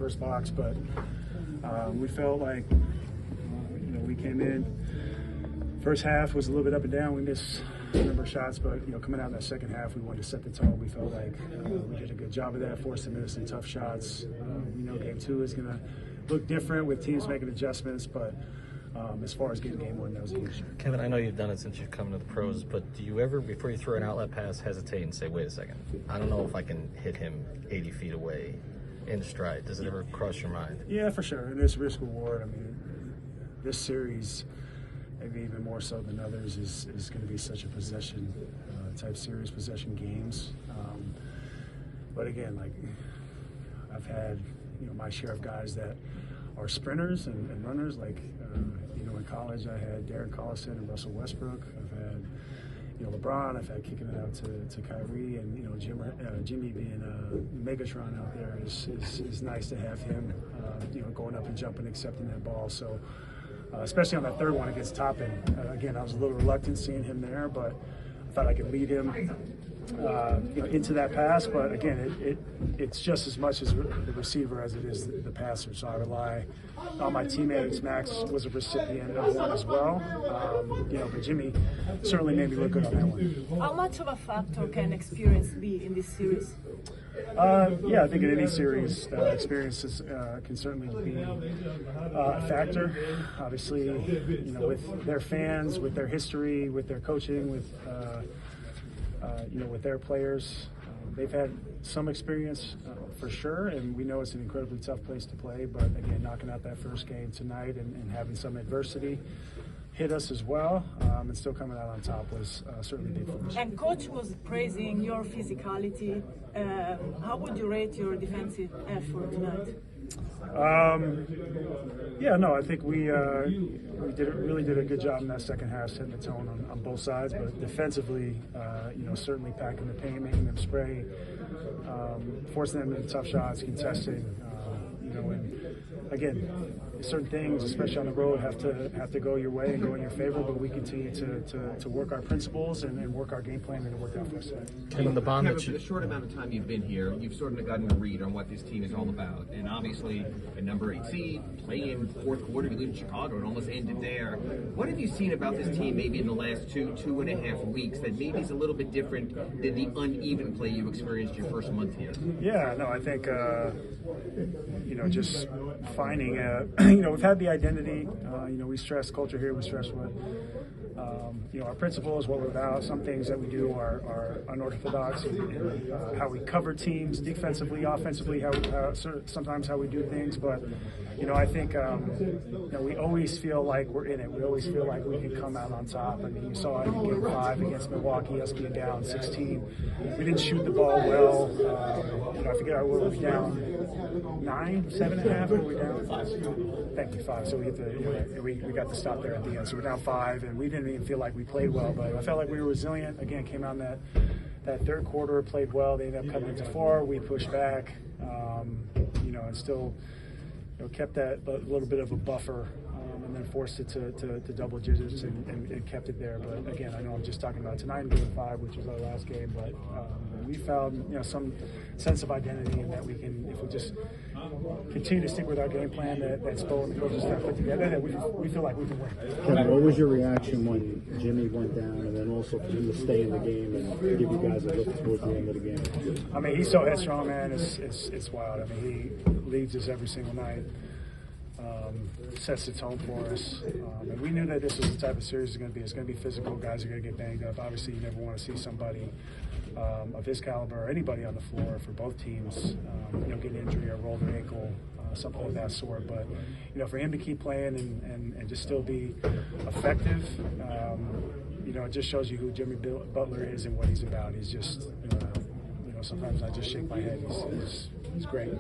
first box, but we felt like we came in. First half was a little bit up and down. We missed a number of shots, but coming out in that second half, we wanted to set the tone. We felt like we did a good job of that, forced them into some tough shots. Game 2 is going to look different with teams making adjustments, but as far as getting game 1, that was huge. Kevin, I know you've done it since you've come into the pros, but do you ever, before you throw an outlet pass, hesitate and say, wait a second, I don't know if I can hit him 80 feet away in stride? Does it ever cross your mind? Yeah, for sure. And there's risk reward. I mean, this series, maybe even more so than others, is going to be such a possession type series, possession games. But again, like I've had my share of guys that are sprinters and runners. Like in college, I had Darren Collison and Russell Westbrook. I've had LeBron. I've had kicking it out to Kyrie, and Jimmy being Megatron out there is nice to have him. Going up and jumping, accepting that ball. So. Especially on that third one against Toppin. Again, I was a little reluctant seeing him there, but I thought I could lead him into that pass. But again, it's just as much as the receiver as it is the passer. So I rely on my teammates. Max was a recipient of one as well. But Jimmy certainly made me look good on that one. How much of a factor can experience be in this series? Yeah, I think in any series, experiences can certainly be a factor. Obviously, with their fans, with their history, with their coaching, with their players, they've had some experience for sure, and we know it's an incredibly tough place to play. But again, knocking out that first game tonight and having some adversity hit us as well, and still coming out on top was certainly big for us. And coach was praising your physicality. How would you rate your defensive effort tonight? I think we really did a good job in that second half, setting the tone on both sides. But defensively, certainly packing the paint, making them spray, forcing them into tough shots, contesting. And again, certain things, especially on the road, have to go your way and go in your favor. But we continue to work our principles and work our game plan, and it worked out for us. Kevin, for the short amount of time you've been here, you've sort of gotten a read on what this team is all about. And obviously, a number 8 seed, play in fourth quarter, you leave Chicago, and almost ended there. What have you seen about this team maybe in the last 2.5 weeks that maybe is a little bit different than the uneven play you experienced your first month here? Yeah, no, I think just finding we've had the identity. We stress culture here. We stress what our principles, what we're about. Some things that we do are unorthodox in how we cover teams defensively, offensively. Sometimes how we do things, but I think we always feel like we're in it. We always feel like we can come out on top. I mean, you saw it in Game 5 against Milwaukee, us being down 16. We didn't shoot the ball well. I forget were we down 9, 7.5. Were we down? 5. So we got the stop there at the end. So we're down 5, and we didn't even feel like we played well. But I felt like we were resilient. Again, came out in that third quarter, played well. They ended up coming into 4. We pushed back, and still kept that little bit of a buffer, and then forced it to double digits and kept it there. But again, I know I'm just talking about tonight in Game 5, which was our last game, but we found some sense of identity in that we can, if we just continue to stick with our game plan that Spo and the coaches have put together, that we feel like we can win. Kevin, what was your reaction when Jimmy went down, and then also for him to stay in the game and give you guys a lift towards the end of the game? I mean, he's so headstrong, man. It's wild. I mean, he leads us every single night. Sets the tone for us. And we knew that this was the type of series it's going to be. It's going to be physical. Guys are going to get banged up. Obviously, you never want to see somebody of his caliber or anybody on the floor for both teams, get an injury or roll their ankle, something of that sort. But, for him to keep playing and just still be effective, it just shows you who Jimmy Butler is and what he's about. He's just, sometimes I just shake my head. He's great.